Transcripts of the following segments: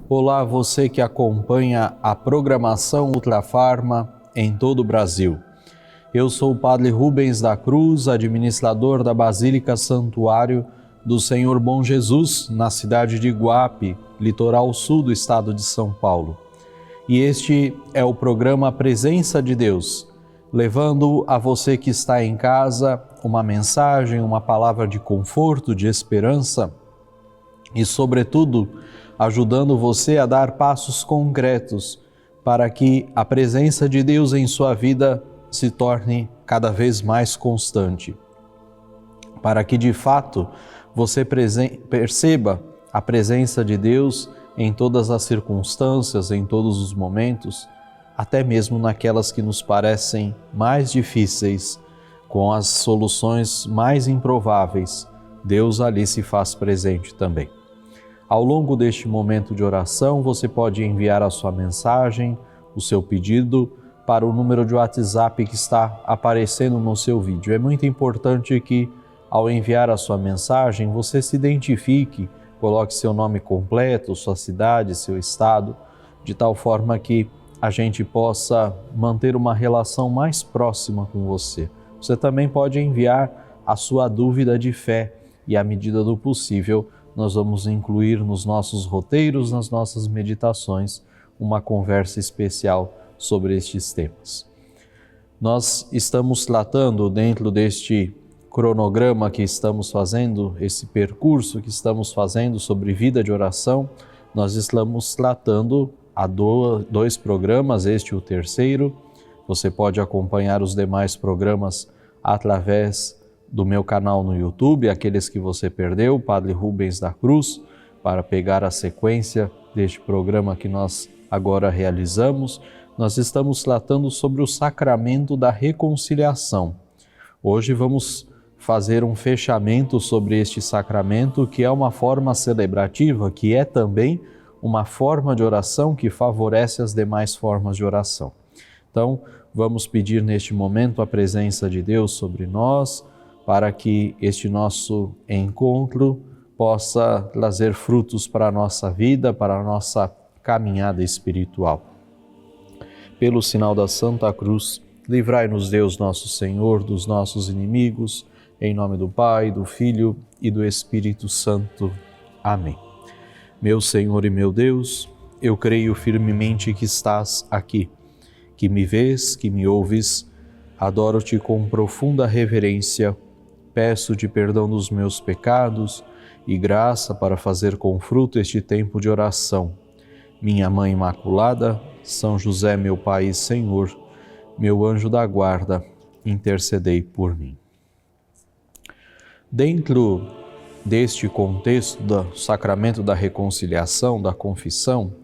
Olá, você que acompanha a programação Ultrafarma em todo o Brasil. Eu sou o Padre Rubens da Cruz, administrador da Basílica Santuário do Senhor Bom Jesus, na cidade de Iguape, litoral sul do estado de São Paulo. E este é o programa Presença de Deus, levando a você que está em casa uma mensagem, uma palavra de conforto, de esperança e, sobretudo, ajudando você a dar passos concretos para que a presença de Deus em sua vida se torne cada vez mais constante. Para que, de fato, você perceba a presença de Deus em todas as circunstâncias, em todos os momentos, até mesmo naquelas que nos parecem mais difíceis, com as soluções mais improváveis, Deus ali se faz presente também. Ao longo deste momento de oração, você pode enviar a sua mensagem, o seu pedido, para o número de WhatsApp que está aparecendo no seu vídeo. É muito importante que, ao enviar a sua mensagem, você se identifique, coloque seu nome completo, sua cidade, seu estado, de tal forma que a gente possa manter uma relação mais próxima com você. Você também pode enviar a sua dúvida de fé e, à medida do possível, nós vamos incluir nos nossos roteiros, nas nossas meditações, uma conversa especial sobre estes temas. Nós estamos tratando, dentro deste cronograma que estamos fazendo, esse percurso que estamos fazendo sobre vida de oração, nós estamos tratando há dois programas, este o terceiro. Você pode acompanhar os demais programas através do meu canal no YouTube, aqueles que você perdeu, Padre Rubens da Cruz, para pegar a sequência deste programa que nós agora realizamos. Nós estamos tratando sobre o sacramento da reconciliação. Hoje vamos fazer um fechamento sobre este sacramento, que é uma forma celebrativa, que é também uma forma de oração que favorece as demais formas de oração. Então, vamos pedir neste momento a presença de Deus sobre nós, para que este nosso encontro possa trazer frutos para a nossa vida, para a nossa caminhada espiritual. Pelo sinal da Santa Cruz, livrai-nos Deus nosso Senhor dos nossos inimigos, em nome do Pai, do Filho e do Espírito Santo. Amém. Meu Senhor e meu Deus, eu creio firmemente que estás aqui, que me vês, que me ouves. Adoro-te com profunda reverência. Peço-te perdão dos meus pecados e graça para fazer com fruto este tempo de oração. Minha Mãe Imaculada, São José, meu Pai e Senhor, meu anjo da guarda, intercedei por mim. Dentro deste contexto do sacramento da reconciliação, da confissão,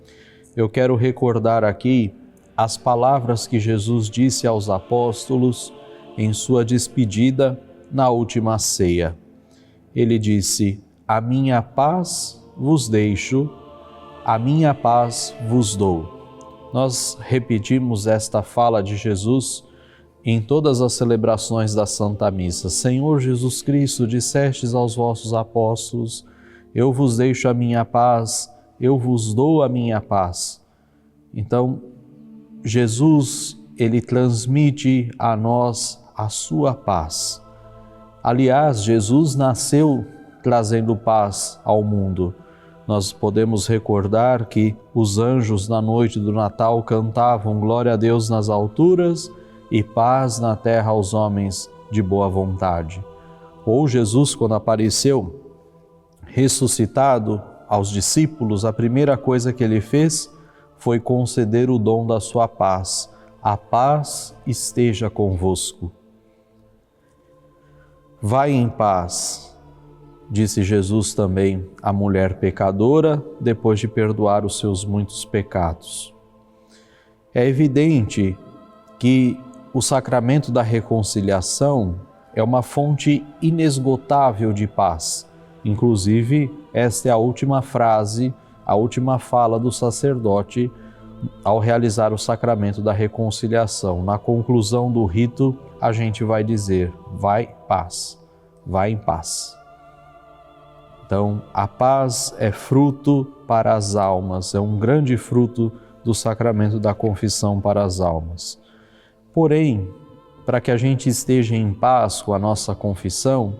eu quero recordar aqui as palavras que Jesus disse aos apóstolos em sua despedida na última ceia. Ele disse: a minha paz vos deixo, a minha paz vos dou. Nós repetimos esta fala de Jesus em todas as celebrações da Santa Missa. Senhor Jesus Cristo, dissestes aos vossos apóstolos: eu vos deixo a minha paz, eu vos dou a minha paz. Então, Jesus, ele transmite a nós a sua paz. Aliás, Jesus nasceu trazendo paz ao mundo. Nós podemos recordar que os anjos na noite do Natal cantavam glória a Deus nas alturas e paz na terra aos homens de boa vontade. Ou Jesus, quando apareceu ressuscitado aos discípulos, a primeira coisa que ele fez foi conceder o dom da sua paz. A paz esteja convosco. Vai em paz, disse Jesus também à mulher pecadora, depois de perdoar os seus muitos pecados. É evidente que o sacramento da reconciliação é uma fonte inesgotável de paz. Inclusive, esta é a última frase, a última fala do sacerdote ao realizar o sacramento da reconciliação. Na conclusão do rito, a gente vai dizer: vai paz, vai em paz. Então, a paz é fruto para as almas, é um grande fruto do sacramento da confissão para as almas. Porém, para que a gente esteja em paz com a nossa confissão,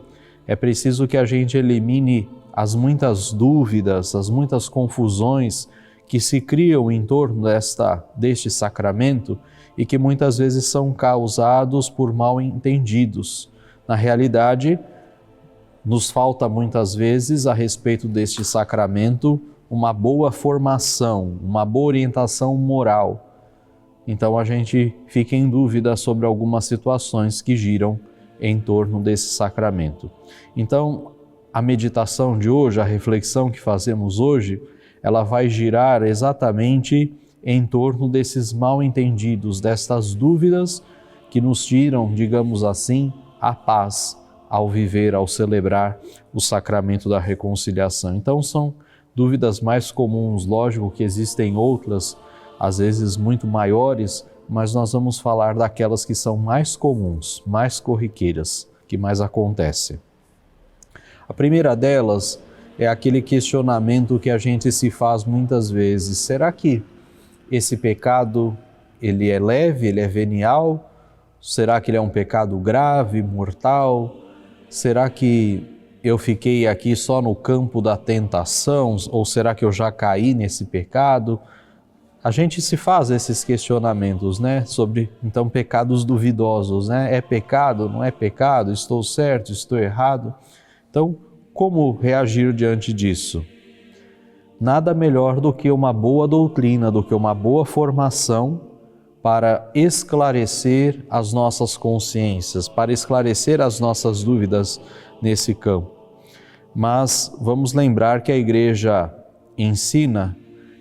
é preciso que a gente elimine as muitas dúvidas, as muitas confusões que se criam em torno deste sacramento e que muitas vezes são causados por mal entendidos. Na realidade, nos falta muitas vezes a respeito deste sacramento uma boa formação, uma boa orientação moral. Então a gente fica em dúvida sobre algumas situações que giram em torno desse sacramento. Então, a meditação de hoje, a reflexão que fazemos hoje, ela vai girar exatamente em torno desses mal-entendidos, destas dúvidas que nos tiram, digamos assim, a paz ao viver, ao celebrar o sacramento da reconciliação. Então são dúvidas mais comuns, lógico que existem outras, às vezes muito maiores, mas nós vamos falar daquelas que são mais comuns, mais corriqueiras, que mais acontecem. A primeira delas é aquele questionamento que a gente se faz muitas vezes. Será que esse pecado, ele é leve, ele é venial? Será que ele é um pecado grave, mortal? Será que eu fiquei aqui só no campo da tentação? Ou será que eu já caí nesse pecado? A gente se faz esses questionamentos, né? Sobre, então, pecados duvidosos, né? É pecado? Não é pecado? Estou certo? Estou errado? Então, como reagir diante disso? Nada melhor do que uma boa doutrina, do que uma boa formação para esclarecer as nossas consciências, para esclarecer as nossas dúvidas nesse campo. Mas vamos lembrar que a Igreja ensina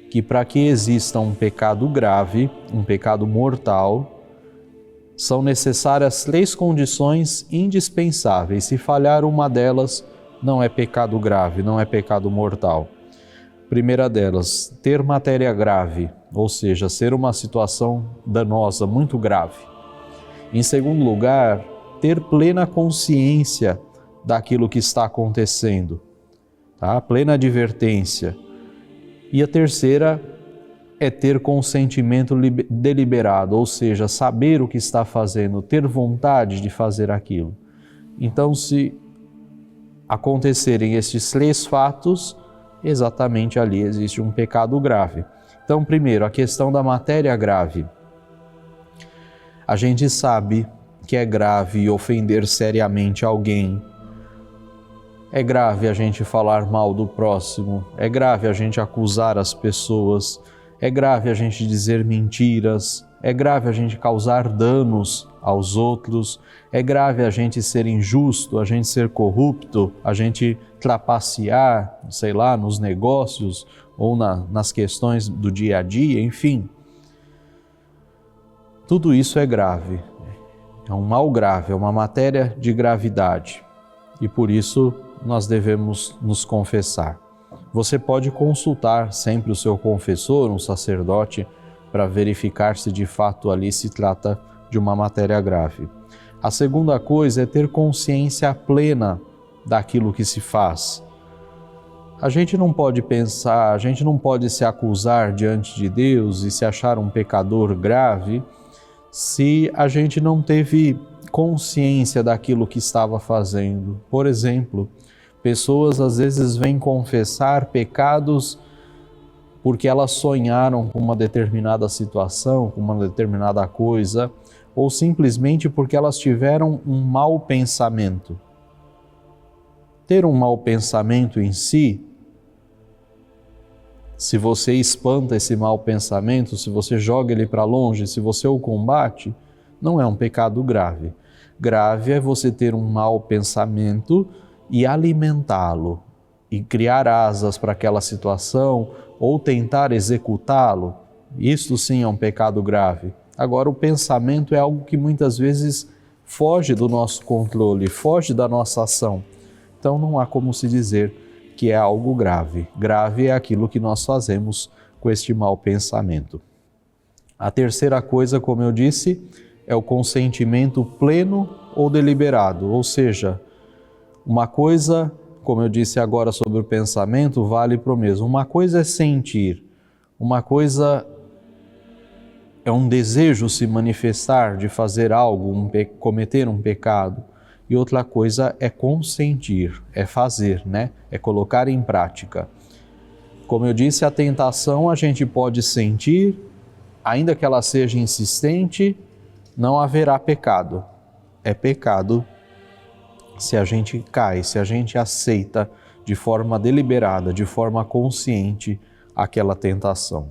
que para que exista um pecado grave, um pecado mortal, são necessárias 3 condições indispensáveis. Se falhar uma delas, não é pecado grave, não é pecado mortal. Primeira delas, ter matéria grave, ou seja, ser uma situação danosa, muito grave. Em segundo lugar, ter plena consciência daquilo que está acontecendo, tá? Plena advertência. E a terceira é ter consentimento deliberado, ou seja, saber o que está fazendo, ter vontade de fazer aquilo. Então, se acontecerem estes 3 fatos, exatamente ali existe um pecado grave. Então, primeiro, a questão da matéria grave. A gente sabe que é grave ofender seriamente alguém, é grave a gente falar mal do próximo, é grave a gente acusar as pessoas, é grave a gente dizer mentiras, é grave a gente causar danos aos outros, é grave a gente ser injusto, a gente ser corrupto, a gente trapacear, sei lá, nos negócios ou nas questões do dia a dia, enfim. Tudo isso é grave, é um mal grave, é uma matéria de gravidade e por isso nós devemos nos confessar. Você pode consultar sempre o seu confessor, um sacerdote, para verificar se de fato ali se trata de uma matéria grave. A segunda coisa é ter consciência plena daquilo que se faz. A gente não pode pensar, a gente não pode se acusar diante de Deus e se achar um pecador grave se a gente não teve consciência daquilo que estava fazendo. Por exemplo, pessoas às vezes vêm confessar pecados porque elas sonharam com uma determinada situação, com uma determinada coisa, ou simplesmente porque elas tiveram um mau pensamento. Ter um mau pensamento em si, se você espanta esse mau pensamento, se você joga ele para longe, se você o combate, não é um pecado grave. Grave é você ter um mau pensamento e alimentá-lo, e criar asas para aquela situação, ou tentar executá-lo. Isto sim é um pecado grave. Agora, o pensamento é algo que muitas vezes foge do nosso controle, foge da nossa ação. Então não há como se dizer que é algo grave. Grave é aquilo que nós fazemos com este mau pensamento. A terceira coisa, como eu disse, é o consentimento pleno ou deliberado, ou seja, uma coisa como eu disse agora sobre o pensamento, vale para o mesmo. Uma coisa é sentir, uma coisa é um desejo se manifestar de fazer algo, cometer um pecado, e outra coisa é consentir, é fazer, né? É colocar em prática. Como eu disse, a tentação a gente pode sentir, ainda que ela seja insistente, não haverá pecado. É pecado se a gente cai, se a gente aceita de forma deliberada, de forma consciente, aquela tentação.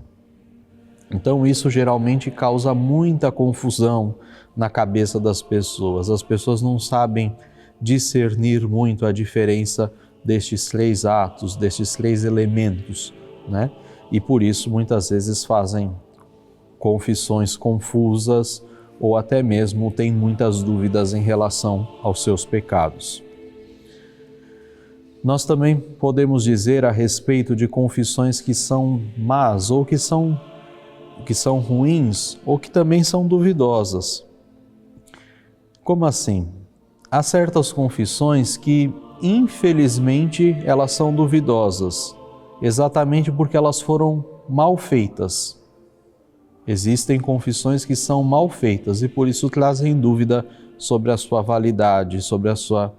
Então isso geralmente causa muita confusão na cabeça das pessoas. As pessoas não sabem discernir muito a diferença destes 3 atos, destes 3 elementos, né? E por isso muitas vezes fazem confissões confusas ou até mesmo têm muitas dúvidas em relação aos seus pecados. Nós também podemos dizer a respeito de confissões que são más ou que são ruins ou que também são duvidosas. Como assim? Há certas confissões que, infelizmente, elas são duvidosas, exatamente porque elas foram mal feitas. Existem confissões que são mal feitas e por isso trazem dúvida sobre a sua validade, sobre a sua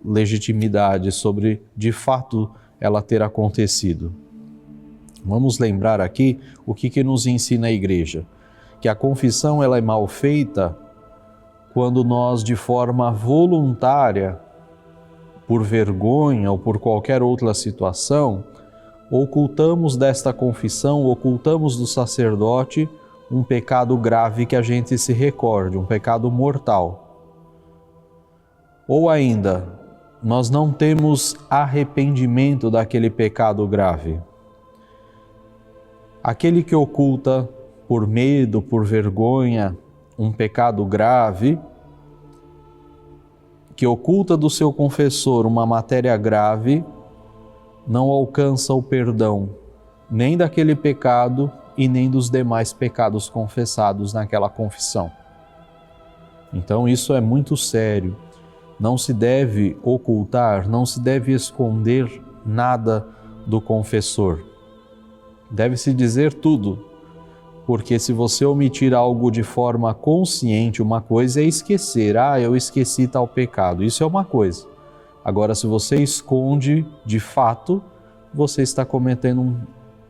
legitimidade, sobre de fato ela ter acontecido. Vamos lembrar aqui o que nos ensina a Igreja, que a confissão ela é mal feita quando nós de forma voluntária, por vergonha ou por qualquer outra situação, ocultamos desta confissão, ocultamos do sacerdote um pecado grave que a gente se recorde, um pecado mortal. Ou ainda, nós não temos arrependimento daquele pecado grave. Aquele que oculta por medo, por vergonha, um pecado grave, que oculta do seu confessor uma matéria grave, não alcança o perdão nem daquele pecado e nem dos demais pecados confessados naquela confissão. Então isso é muito sério. Não se deve ocultar, não se deve esconder nada do confessor. Deve-se dizer tudo, porque se você omitir algo de forma consciente, uma coisa é esquecer. Eu esqueci tal pecado. Isso é uma coisa. Agora, se você esconde de fato, você está cometendo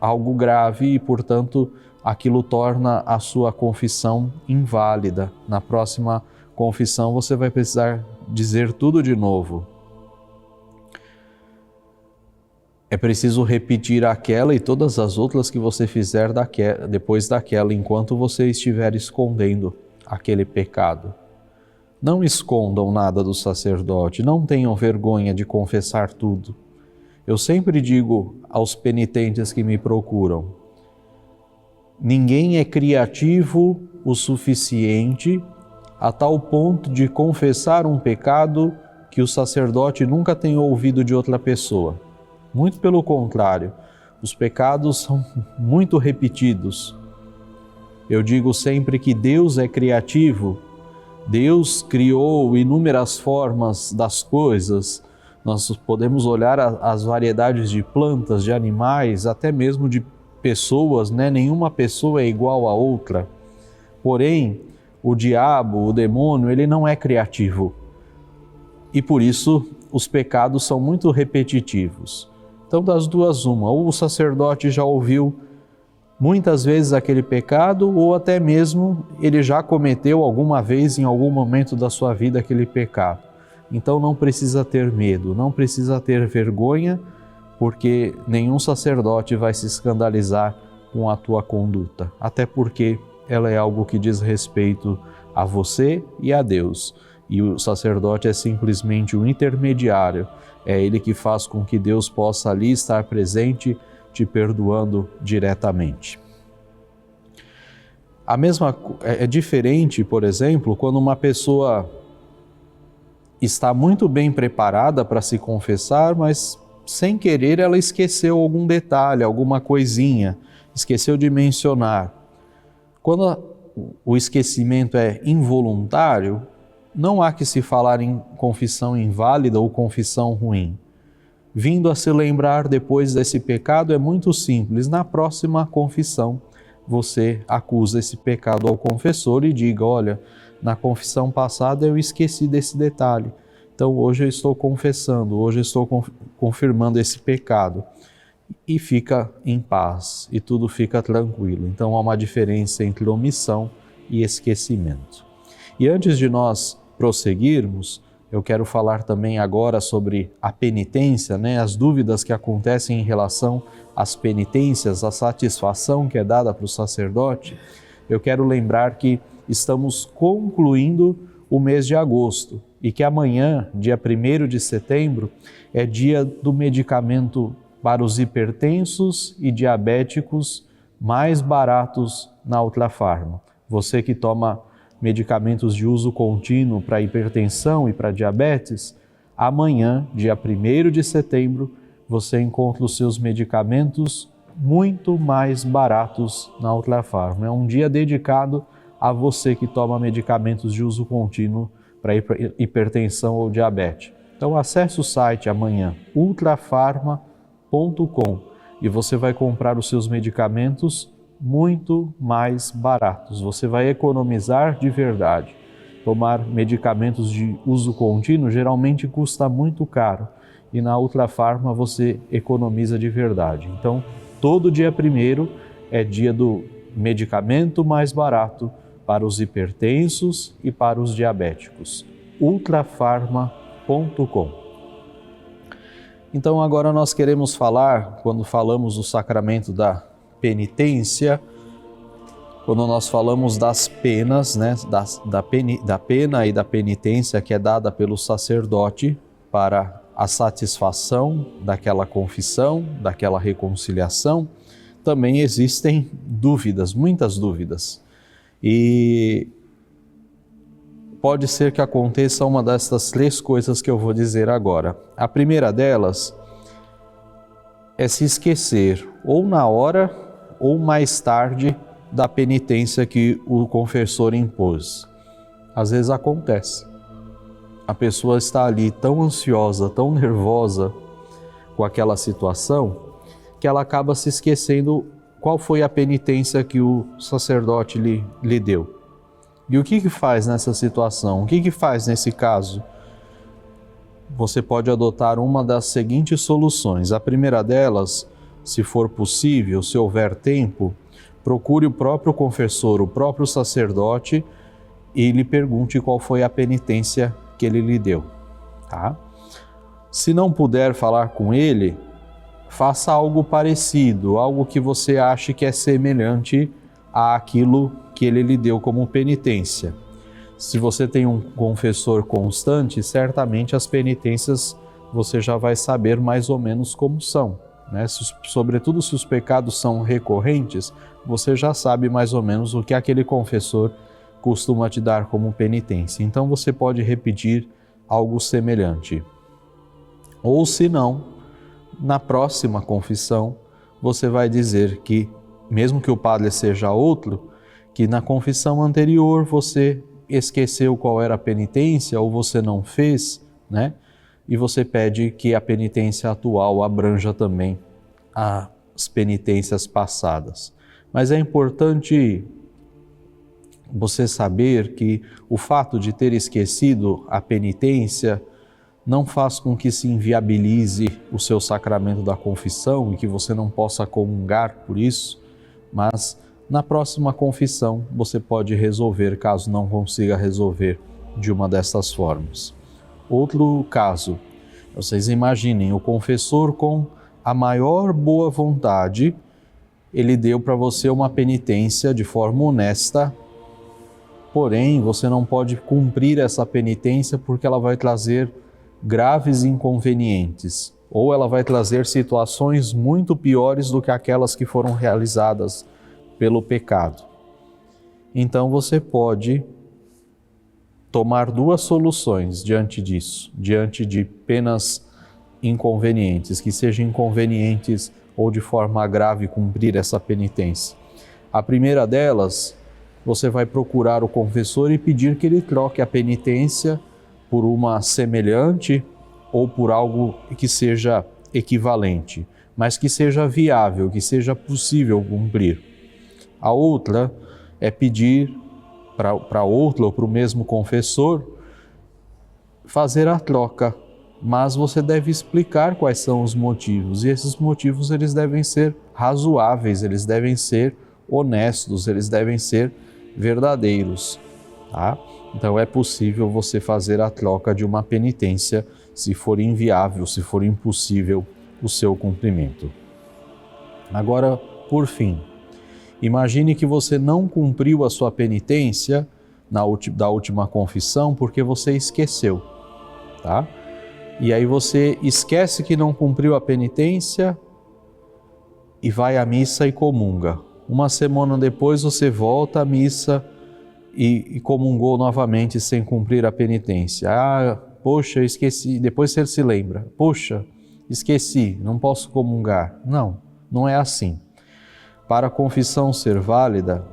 algo grave e, portanto, aquilo torna a sua confissão inválida. Na próxima confissão, você vai precisar dizer tudo de novo. É preciso repetir aquela e todas as outras que você fizer depois daquela, enquanto você estiver escondendo aquele pecado. Não escondam nada do sacerdote, não tenham vergonha de confessar tudo. Eu sempre digo aos penitentes que me procuram, ninguém é criativo o suficiente a tal ponto de confessar um pecado que o sacerdote nunca tenha ouvido de outra pessoa. Muito pelo contrário, os pecados são muito repetidos. Eu digo sempre que Deus é criativo. Deus criou inúmeras formas das coisas. Nós podemos olhar as variedades de plantas, de animais, até mesmo de pessoas, né? Nenhuma pessoa é igual a outra. Porém, o diabo, o demônio, ele não é criativo. E por isso, os pecados são muito repetitivos. Então, das duas, uma. Ou o sacerdote já ouviu muitas vezes aquele pecado, ou até mesmo ele já cometeu alguma vez, em algum momento da sua vida, aquele pecado. Então não precisa ter medo, não precisa ter vergonha, porque nenhum sacerdote vai se escandalizar com a tua conduta, até porque ela é algo que diz respeito a você e a Deus. E o sacerdote é simplesmente um intermediário, é ele que faz com que Deus possa ali estar presente, te perdoando diretamente. É diferente, por exemplo, quando uma pessoa está muito bem preparada para se confessar, mas sem querer ela esqueceu algum detalhe, alguma coisinha, esqueceu de mencionar. Quando o esquecimento é involuntário, não há que se falar em confissão inválida ou confissão ruim. vindo a se lembrar depois desse pecado, é muito simples. Na próxima confissão, você acusa esse pecado ao confessor e diga: olha, na confissão passada eu esqueci desse detalhe, então hoje eu estou confessando, hoje eu estou confirmando esse pecado. E fica em paz, e tudo fica tranquilo. Então há uma diferença entre omissão e esquecimento. E antes de nós prosseguirmos, eu quero falar também agora sobre a penitência, as dúvidas que acontecem em relação às penitências, a satisfação que é dada para o sacerdote. Eu quero lembrar que estamos concluindo o mês de agosto e que amanhã, dia 1º de setembro, é dia do medicamento para os hipertensos e diabéticos mais baratos na Ultrafarma. Você que toma medicamentos de uso contínuo para hipertensão e para diabetes, amanhã, dia 1º de setembro, você encontra os seus medicamentos muito mais baratos na Ultrafarma. É um dia dedicado a você que toma medicamentos de uso contínuo para hipertensão ou diabetes. Então acesse o site amanhã, ultrafarma.com, e você vai comprar os seus medicamentos muito mais baratos. Você vai economizar de verdade. Tomar medicamentos de uso contínuo geralmente custa muito caro e na Ultrafarma você economiza de verdade. Então, todo dia 1º é dia do medicamento mais barato para os hipertensos e para os diabéticos. ultrafarma.com. Então agora nós queremos falar, quando falamos do sacramento da penitência, quando nós falamos das penas, da pena e da penitência que é dada pelo sacerdote para a satisfação daquela confissão, daquela reconciliação, também existem dúvidas, muitas dúvidas. E pode ser que aconteça uma dessas 3 coisas que eu vou dizer agora. A primeira delas é se esquecer, ou na hora ou mais tarde, da penitência que o confessor impôs. Às vezes acontece. A pessoa está ali tão ansiosa, tão nervosa com aquela situação, que ela acaba se esquecendo qual foi a penitência que o sacerdote lhe deu. E o que faz nessa situação? O que faz nesse caso? Você pode adotar uma das seguintes soluções. A primeira delas, se for possível, se houver tempo, procure o próprio confessor, o próprio sacerdote e lhe pergunte qual foi a penitência que ele lhe deu. Tá? Se não puder falar com ele, faça algo parecido, algo que você ache que é semelhante àquilo que ele lhe deu como penitência. Se você tem um confessor constante, certamente as penitências você já vai saber mais ou menos como são, sobretudo se os pecados são recorrentes, você já sabe mais ou menos o que aquele confessor costuma te dar como penitência. Então você pode repetir algo semelhante. Ou se não, na próxima confissão, você vai dizer que, mesmo que o padre seja outro, que na confissão anterior você esqueceu qual era a penitência ou você não fez, e você pede que a penitência atual abranja também as penitências passadas. Mas é importante você saber que o fato de ter esquecido a penitência não faz com que se inviabilize o seu sacramento da confissão e que você não possa comungar por isso, mas na próxima confissão você pode resolver, caso não consiga resolver de uma dessas formas. Outro caso, vocês imaginem, o confessor com a maior boa vontade, ele deu para você uma penitência de forma honesta, porém você não pode cumprir essa penitência porque ela vai trazer graves inconvenientes, ou ela vai trazer situações muito piores do que aquelas que foram realizadas pelo pecado. Então você pode tomar 2 soluções diante disso, diante de penas inconvenientes, que sejam inconvenientes ou de forma grave cumprir essa penitência. A primeira delas, você vai procurar o confessor e pedir que ele troque a penitência por uma semelhante ou por algo que seja equivalente, mas que seja viável, que seja possível cumprir. A outra é pedir para outra ou para o mesmo confessor fazer a troca, mas você deve explicar quais são os motivos, e esses motivos eles devem ser razoáveis, eles devem ser honestos, eles devem ser verdadeiros, tá? Então é possível você fazer a troca de uma penitência se for inviável, se for impossível o seu cumprimento. Agora, por fim, imagine que você não cumpriu a sua penitência da última confissão porque você esqueceu, tá? E aí você esquece que não cumpriu a penitência e vai à missa e comunga. Uma semana depois você volta à missa e comungou novamente sem cumprir a penitência. Ah, poxa, eu esqueci. Depois você se lembra. Poxa, esqueci, não posso comungar. Não, não é assim. Para a confissão ser válida,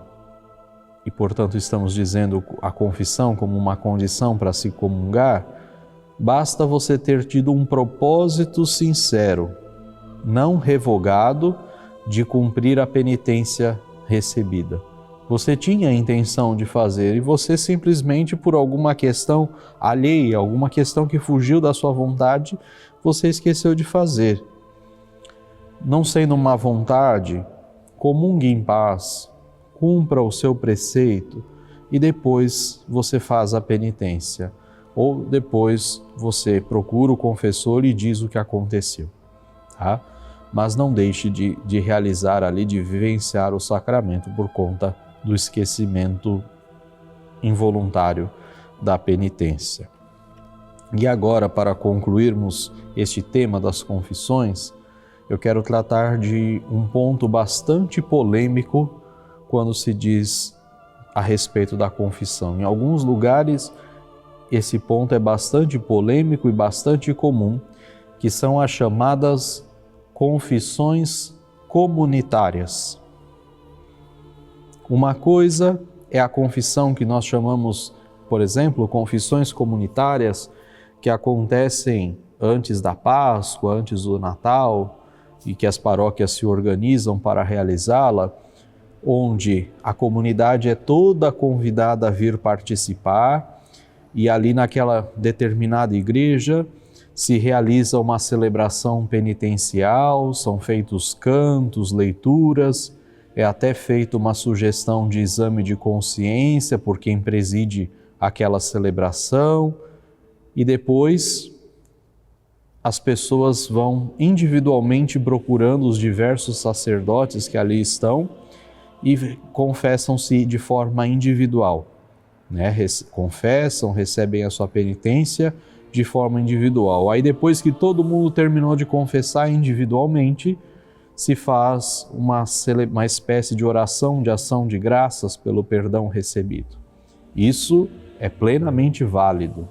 e portanto estamos dizendo a confissão como uma condição para se comungar, basta você ter tido um propósito sincero, não revogado, de cumprir a penitência recebida. Você tinha a intenção de fazer e você simplesmente, por alguma questão alheia, alguma questão que fugiu da sua vontade, você esqueceu de fazer. Não sendo uma vontade, comungue em paz, cumpra o seu preceito e depois você faz a penitência. Ou depois você procura o confessor e diz o que aconteceu, tá? Mas não deixe de realizar ali, de vivenciar o sacramento por conta do esquecimento involuntário da penitência. E agora, para concluirmos este tema das confissões, eu quero tratar de um ponto bastante polêmico quando se diz a respeito da confissão. Em alguns lugares, esse ponto é bastante polêmico e bastante comum, que são as chamadas confissões comunitárias. Uma coisa é a confissão que nós chamamos, por exemplo, confissões comunitárias, que acontecem antes da Páscoa, antes do Natal, e que as paróquias se organizam para realizá-la, onde a comunidade é toda convidada a vir participar, e ali naquela determinada igreja se realiza uma celebração penitencial, são feitos cantos, leituras, é até feita uma sugestão de exame de consciência por quem preside aquela celebração, e depois as pessoas vão individualmente procurando os diversos sacerdotes que ali estão e confessam-se de forma individual, né? Confessam, recebem a sua penitência de forma individual. Aí depois que todo mundo terminou de confessar individualmente, se faz uma espécie de oração de ação de graças pelo perdão recebido. Isso é plenamente válido,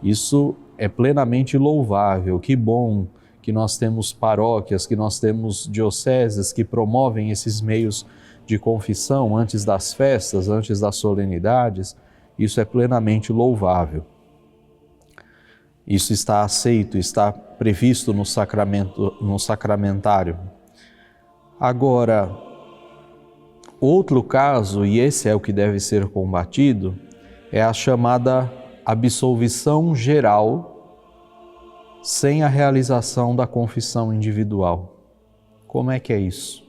isso é plenamente louvável. Que bom que nós temos paróquias, que nós temos dioceses que promovem esses meios de confissão antes das festas, antes das solenidades. Isso é plenamente louvável. Isso está aceito, está previsto no sacramentário. Agora, outro caso, e esse é o que deve ser combatido, é a chamada absolvição geral sem a realização da confissão individual. Como é que é isso?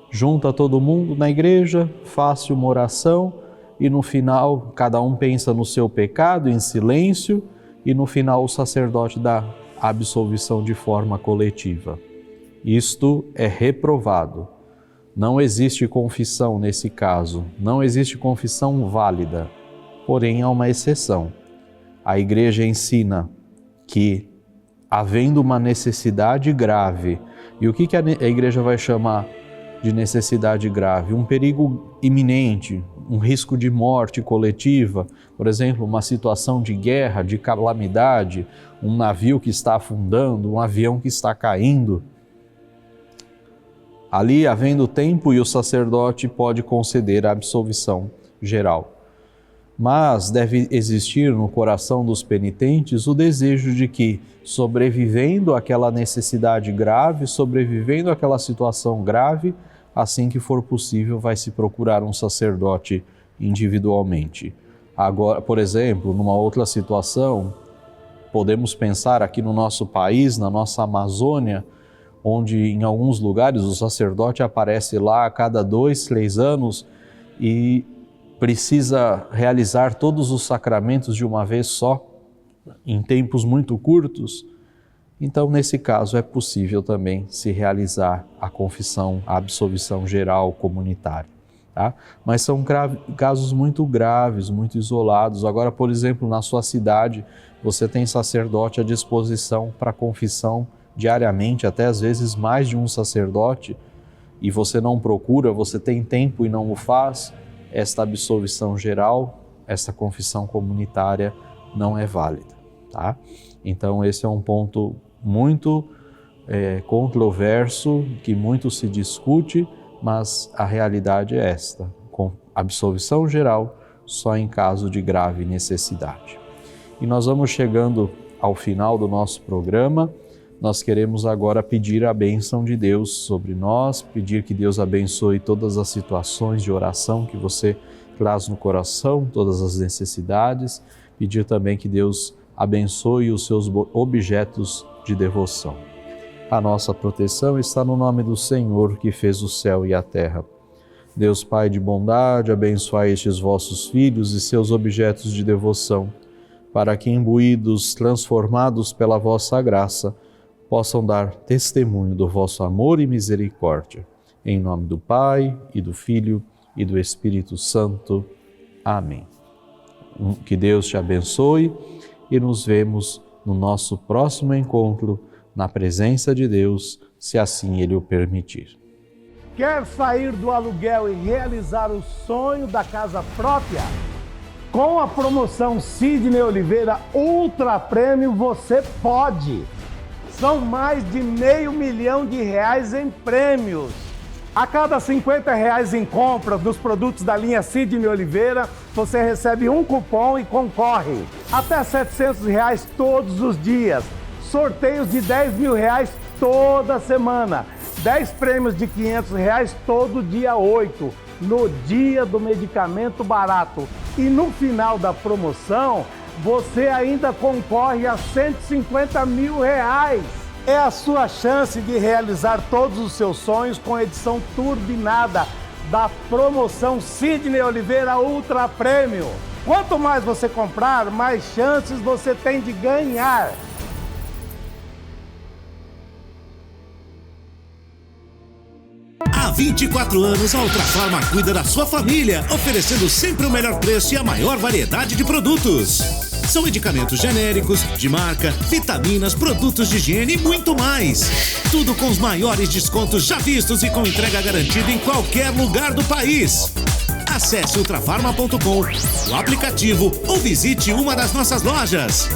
Junta todo mundo na igreja, faz uma oração e no final cada um pensa no seu pecado em silêncio, e no final o sacerdote dá a absolvição de forma coletiva. Isto é reprovado. Não existe confissão nesse caso, não existe confissão válida, porém há uma exceção. A Igreja ensina que, havendo uma necessidade grave, e o que a Igreja vai chamar de necessidade grave? Um perigo iminente, um risco de morte coletiva, por exemplo, uma situação de guerra, de calamidade, um navio que está afundando, um avião que está caindo. Ali, havendo tempo, e o sacerdote pode conceder a absolvição geral. Mas deve existir no coração dos penitentes o desejo de que, sobrevivendo àquela necessidade grave, sobrevivendo àquela situação grave, assim que for possível, vai se procurar um sacerdote individualmente. Agora, por exemplo, numa outra situação, podemos pensar aqui no nosso país, na nossa Amazônia, onde em alguns lugares o sacerdote aparece lá a cada 2, 3 anos e precisa realizar todos os sacramentos de uma vez só, em tempos muito curtos. Então, nesse caso, é possível também se realizar a confissão, a absolvição geral comunitária. Tá? Mas são casos muito graves, muito isolados. Agora, por exemplo, na sua cidade, você tem sacerdote à disposição para confissão diariamente, até às vezes mais de um sacerdote, e você não procura, você tem tempo e não o faz, esta absolvição geral, esta confissão comunitária não é válida. Tá? Então, esse é um ponto muito controverso, que muito se discute, mas a realidade é esta, com absolvição geral só em caso de grave necessidade. E nós vamos chegando ao final do nosso programa. Nós queremos agora pedir a bênção de Deus sobre nós, pedir que Deus abençoe todas as situações de oração que você traz no coração, todas as necessidades, pedir também que Deus abençoe os seus objetos de devoção. A nossa proteção está no nome do Senhor, que fez o céu e a terra. Deus Pai de bondade, abençoai estes vossos filhos e seus objetos de devoção, para que, imbuídos, transformados pela vossa graça, possam dar testemunho do vosso amor e misericórdia. Em nome do Pai, e do Filho, e do Espírito Santo. Amém. Que Deus te abençoe e nos vemos no nosso próximo encontro, na presença de Deus, se assim Ele o permitir. Quer sair do aluguel e realizar o sonho da casa própria? Com a promoção Sidney Oliveira Ultra Prêmio, você pode! São mais de R$500 mil em prêmios. A cada R$50 em compra dos produtos da linha Sidney Oliveira, você recebe um cupom e concorre. Até R$700 todos os dias. Sorteios de R$10 mil toda semana. 10 prêmios de R$500 todo dia 8, no dia do medicamento barato. E no final da promoção, você ainda concorre a R$150 mil. É a sua chance de realizar todos os seus sonhos com a edição turbinada da promoção Sidney Oliveira Ultra Prêmio. Quanto mais você comprar, mais chances você tem de ganhar. Há 24 anos, a Ultrafarma cuida da sua família, oferecendo sempre o melhor preço e a maior variedade de produtos. São medicamentos genéricos, de marca, vitaminas, produtos de higiene e muito mais. Tudo com os maiores descontos já vistos e com entrega garantida em qualquer lugar do país. Acesse ultrafarma.com, o aplicativo ou visite uma das nossas lojas.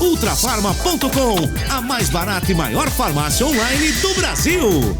Ultrafarma.com, a mais barata e maior farmácia online do Brasil.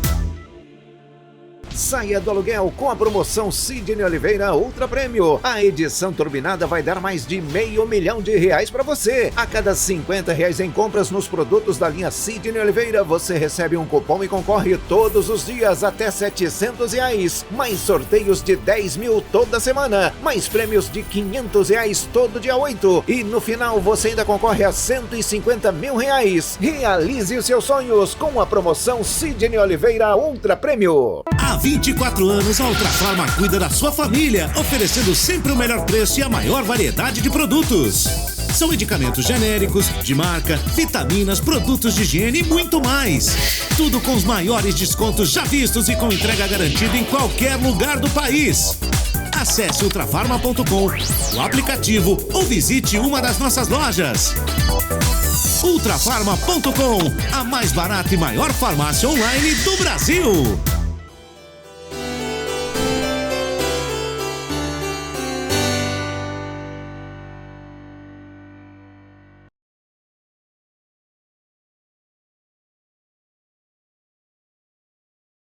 Saia do aluguel com a promoção Sidney Oliveira Ultra Prêmio. A edição turbinada vai dar mais de R$500 mil para você. A cada R$50 em compras nos produtos da linha Sidney Oliveira, você recebe um cupom e concorre todos os dias até R$700. Mais sorteios de R$10 mil toda semana. Mais prêmios de R$500 todo dia 8. E no final você ainda concorre a R$150 mil. Realize os seus sonhos com a promoção Sidney Oliveira Ultra Prêmio. Há 24 anos, a Ultrafarma cuida da sua família, oferecendo sempre o melhor preço e a maior variedade de produtos. São medicamentos genéricos, de marca, vitaminas, produtos de higiene e muito mais. Tudo com os maiores descontos já vistos e com entrega garantida em qualquer lugar do país. Acesse ultrafarma.com, o aplicativo ou visite uma das nossas lojas. Ultrafarma.com, a mais barata e maior farmácia online do Brasil.